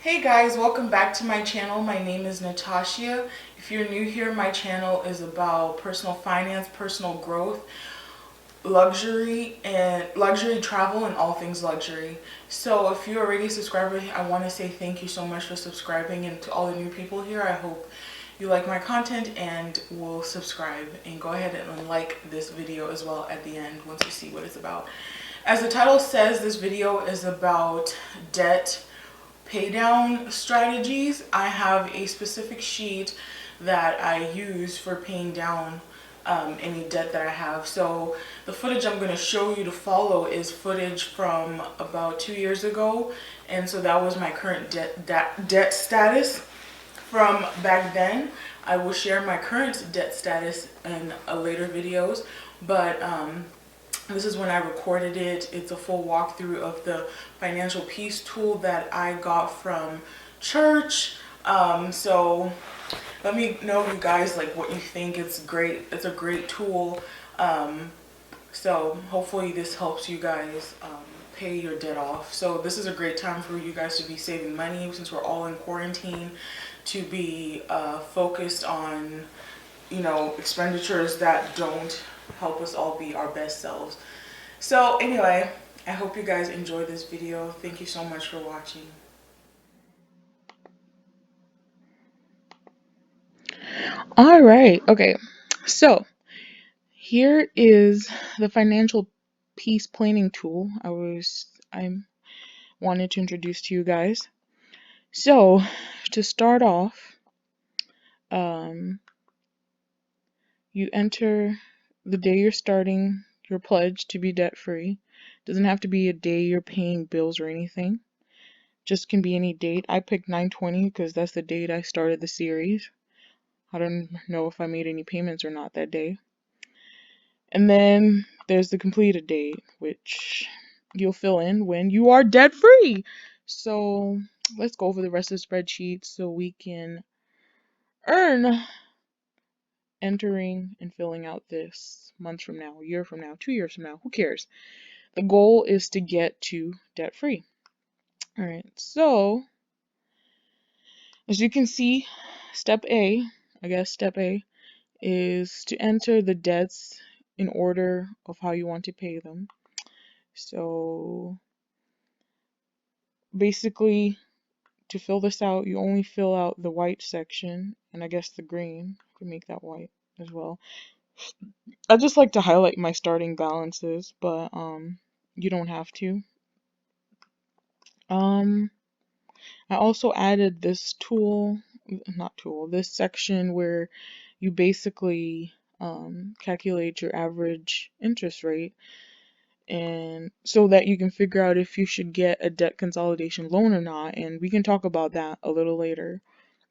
Hey guys, welcome back to my channel. My name is Natashea. If you're new here, my channel is about personal finance, personal growth, luxury travel, and all things luxury. So if you're already a subscriber, I want to say thank you so much for subscribing, and to all the new people here, I hope you like my content and will subscribe and go ahead and like this video as well at the end once you see what it's about. As the title says, this video is about debt pay down strategies. I have a specific sheet that I use for paying down any debt that I have. So the footage I'm going to show you to follow is footage from about 2 years ago, and so that was my current debt status from back then. I will share my current debt status in later videos, but this is when I recorded it. It's a full walkthrough of the financial peace tool that I got from church. So let me know, you guys, like what you think. It's great. It's a great tool. So hopefully this helps you guys pay your debt off. So this is a great time for you guys to be saving money since we're all in quarantine, to be focused on, expenditures that don't help us all be our best selves. So anyway, I hope you guys enjoy this video. Thank you so much for watching. All right. Okay. So here is the financial peace planning tool I wanted to introduce to you guys. So to start off, um, you enter the day you're starting your pledge to be debt free. Doesn't have to be a day you're paying bills or anything. Just can be any date. I picked 9/20 because that's the date I started the series. I don't know if I made any payments or not that day. And then there's the completed date, which you'll fill in when you are debt free. So let's go over the rest of the spreadsheet so we can earn entering and filling out this months from now, a year from now, 2 years from now. Who cares? The goal is to get to debt free. All right. So as you can see, step A, step A is to enter the debts in order of how you want to pay them. So basically, to fill this out, you only fill out the white section, and I guess the green. You can make that white as well. I just like to highlight my starting balances, but you don't have to. Um, I also added this this section where you basically calculate your average interest rate, and so that you can figure out if you should get a debt consolidation loan or not, and we can talk about that a little later.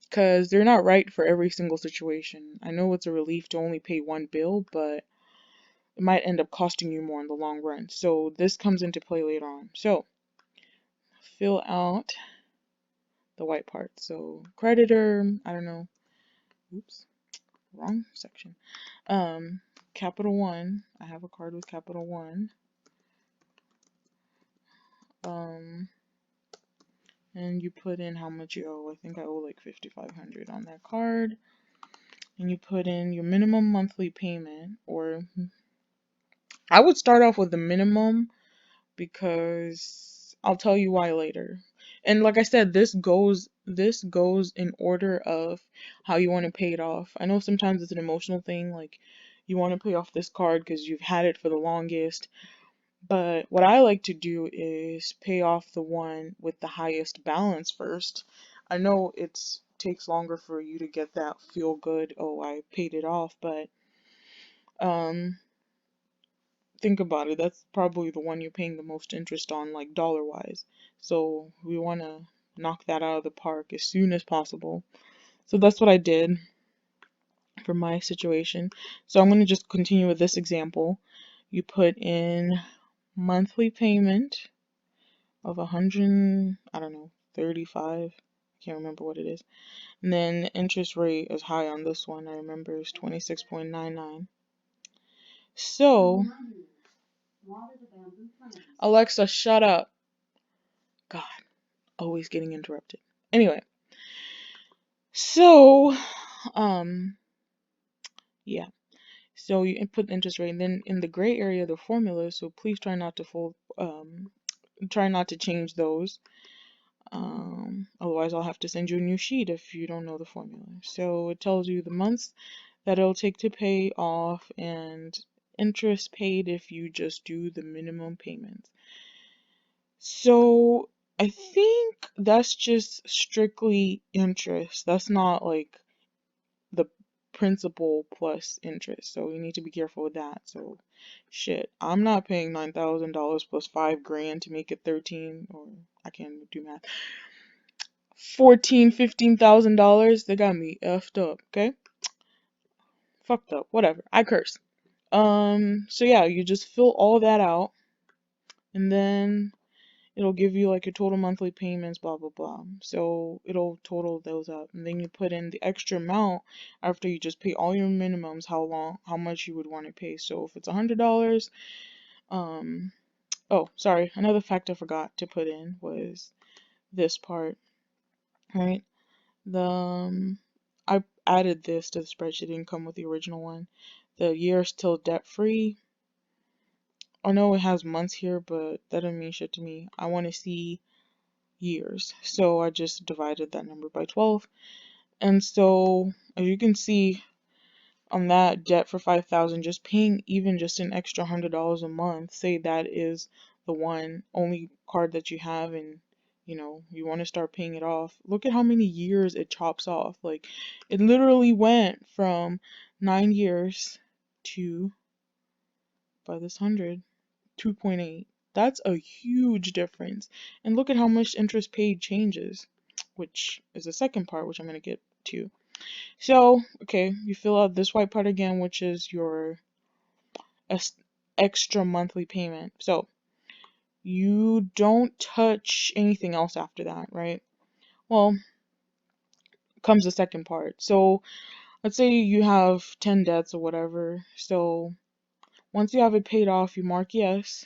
Because they're not right for every single situation. I know it's a relief to only pay one bill, but it might end up costing you more in the long run. So this comes into play later on. So fill out the white part. So creditor, I don't know. Oops, wrong section. Capital One. I have a card with Capital One. And you put in how much you owe. I think I owe like $5,500 on that card. And you put in your minimum monthly payment, or I would start off with the minimum because I'll tell you why later. And like I said, this goes in order of how you want to pay it off. I know sometimes it's an emotional thing, like you want to pay off this card because you've had it for the longest. But what I like to do is pay off the one with the highest balance first. I know it takes longer for you to get that feel good, oh, I paid it off, but um think about it, that's probably the one you're paying the most interest on, like dollar wise. So we want to knock that out of the park as soon as possible. So that's what I did for my situation. So I'm going to just continue with this example. You put in monthly payment of 100, I don't know, 35. I can't remember what it is. And then the interest rate is high on this one. I remember it's 26.99. So Alexa, shut up. God, always getting interrupted. Anyway, so um yeah. So you input the interest rate, and then in the gray area, the formula. So please try not to try not to change those. Otherwise, I'll have to send you a new sheet if you don't know the formula. So it tells you the months that it'll take to pay off and interest paid if you just do the minimum payments. So I think that's just strictly interest. That's not like the principal plus interest. So you need to be careful with that. So shit, I'm not paying $9,000 plus 5 grand to make it 13, or I can't do math. 14, $15,000. They got me effed up, okay? Fucked up. Whatever. I curse. So yeah, you just fill all that out, and then it'll give you like your total monthly payments, blah blah blah. So it'll total those up, and then you put in the extra amount after you just pay all your minimums, how much you would want to pay. So if it's $100, um, oh sorry, another fact I forgot to put in was this part, right? The I added this to the spreadsheet. It didn't come with the original one. The years till debt free. I know it has months here, but that doesn't mean shit to me. I want to see years. So I just divided that number by 12. And so as you can see on that debt for 5,000, just paying even just an extra $100 a month, say that is the one only card that you have, and you want to start paying it off. Look at how many years it chops off. Like it literally went from 9 years to, by this 100, 2.8. That's a huge difference. And look at how much interest paid changes, which is the second part, which I'm going to get to. So, okay, you fill out this white part again, which is your extra monthly payment. So, you don't touch anything else after that, right? Well, comes the second part. So, let's say you have 10 debts or whatever. So, once you have it paid off, you mark yes,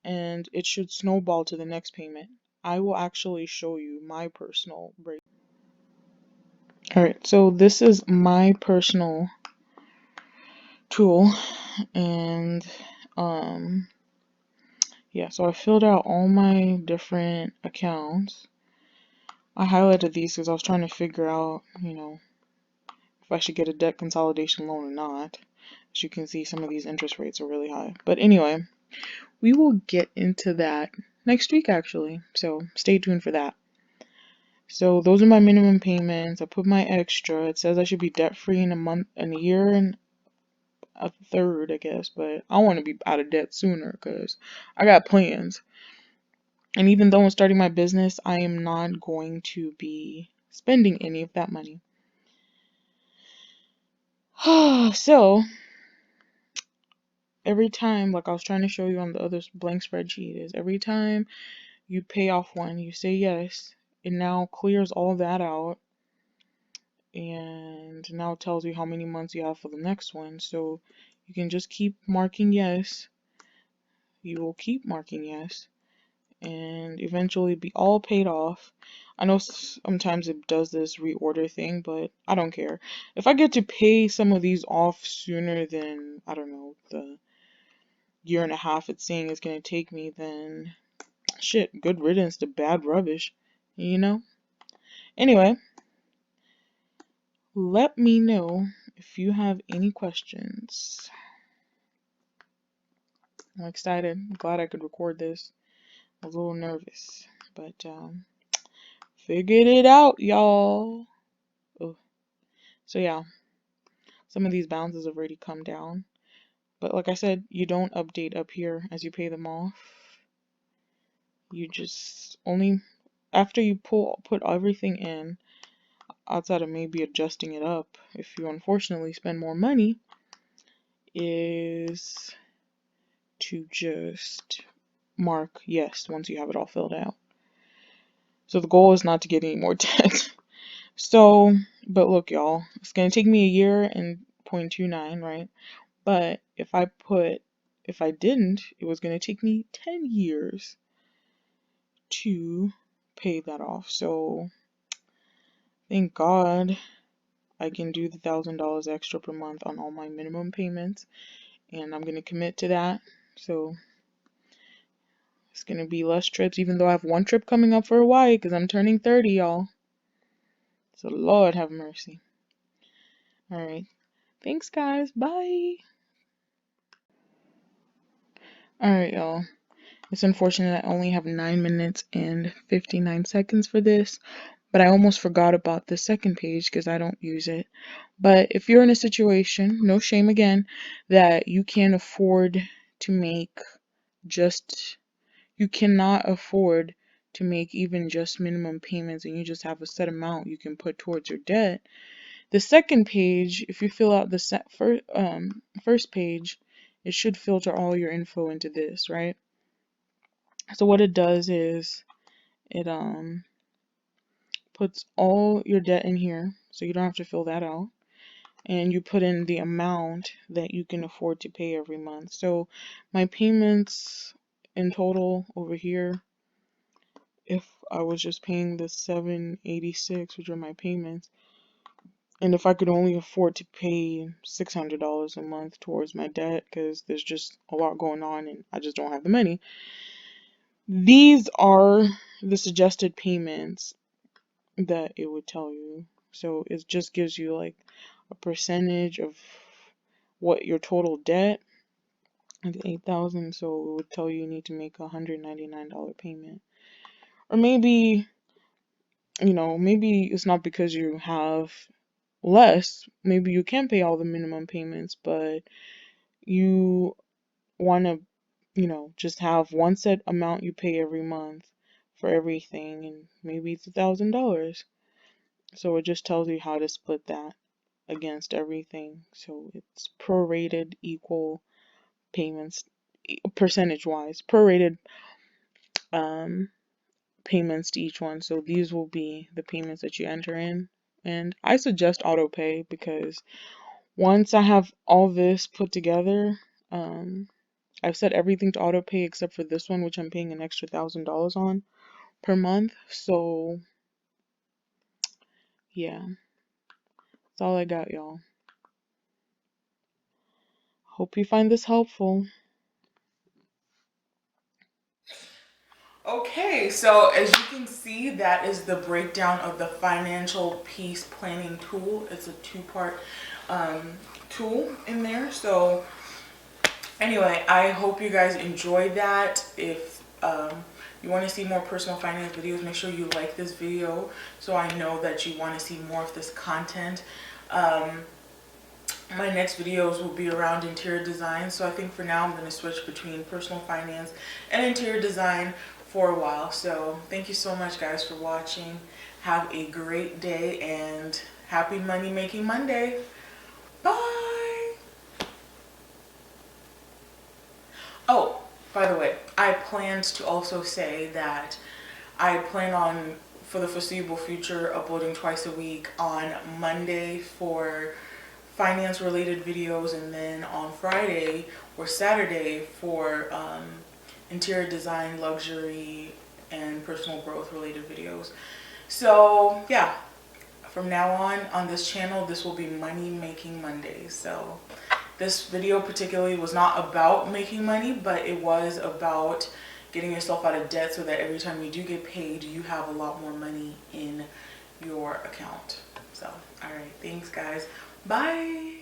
and it should snowball to the next payment. I will actually show you my personal break. Alright, so this is my personal tool, and yeah, so I filled out all my different accounts. I highlighted these because I was trying to figure out, if I should get a debt consolidation loan or not. As you can see, some of these interest rates are really high. But anyway, we will get into that next week actually, so stay tuned for that. So those are my minimum payments. I put my extra. It says I should be debt free in a year and a third, I guess, but I want to be out of debt sooner because I got plans. And even though I'm starting my business, I am not going to be spending any of that money. So every time, like I was trying to show you on the other blank spreadsheet, is every time you pay off one, you say yes, it now clears all that out, and now tells you how many months you have for the next one. So you can just keep marking yes. You will keep marking yes, and eventually be all paid off. I know sometimes it does this reorder thing, but I don't care. If I get to pay some of these off sooner than, I don't know, the year and a half it's saying it's going to take me, then shit, good riddance to bad rubbish, you know? Anyway, let me know if you have any questions. I'm excited. I'm glad I could record this. I was a little nervous, but figured it out, y'all. Ugh. So yeah, some of these balances have already come down. But like I said, you don't update up here as you pay them off. You just only after you put everything in, outside of maybe adjusting it up if you unfortunately spend more money, is to just mark yes once you have it all filled out. So the goal is not to get any more debt. So, but look, y'all, it's gonna take me a year and 0.29, right? But if I didn't, it was gonna take me 10 years to pay that off. So Thank God I can do the $1,000 extra per month on all my minimum payments, and I'm gonna commit to that. So it's gonna be less trips, even though I have one trip coming up for Hawaii because I'm turning 30, y'all. So Lord have mercy. All right. Thanks, guys. Bye. All right, y'all. It's unfortunate I only have 9 minutes and 59 seconds for this, but I almost forgot about the second page because I don't use it. But if you're in a situation, no shame again, that you can't afford to make just, you cannot afford to make even just minimum payments and you just have a set amount you can put towards your debt. The second page, if you fill out the first page, it should filter all your info into this, right? So what it does is it puts all your debt in here, so you don't have to fill that out, and you put in the amount that you can afford to pay every month. So my payments in total over here, if I was just paying the $786, which are my payments, and if I could only afford to pay $600 a month towards my debt because there's just a lot going on and I just don't have the money, these are the suggested payments that it would tell you. So it just gives you like a percentage of what your total debt is, 8,000. So it would tell you need to make a $199 payment. Or maybe, maybe it's not because you have less. Maybe you can pay all the minimum payments, but you want to, just have one set amount you pay every month for everything, and maybe it's $1,000. So it just tells you how to split that against everything. So it's prorated equal payments, percentage wise, prorated um, payments to each one. So these will be the payments that you enter in. And I suggest auto pay because once I have all this put together, I've set everything to auto pay except for this one, which I'm paying an extra $1,000 on per month. So yeah, that's all I got, y'all. Hope you find this helpful. Okay, so as you can see, that is the breakdown of the financial peace planning tool. It's a two-part tool in there. So anyway, I hope you guys enjoyed that. If you want to see more personal finance videos, make sure you like this video so I know that you want to see more of this content. My next videos will be around interior design, so I think for now I'm going to switch between personal finance and interior design for a while. So thank you so much, guys, for watching. Have a great day and happy money making Monday. Bye. Oh, by the way, I planned to also say that I plan on, for the foreseeable future, uploading twice a week on Monday for finance related videos, and then on Friday or Saturday for interior design, luxury, and personal growth related videos. So yeah, from now on this channel, this will be Money Making Mondays. So this video particularly was not about making money, but it was about getting yourself out of debt so that every time you do get paid, you have a lot more money in your account. So, all right, thanks guys. Bye.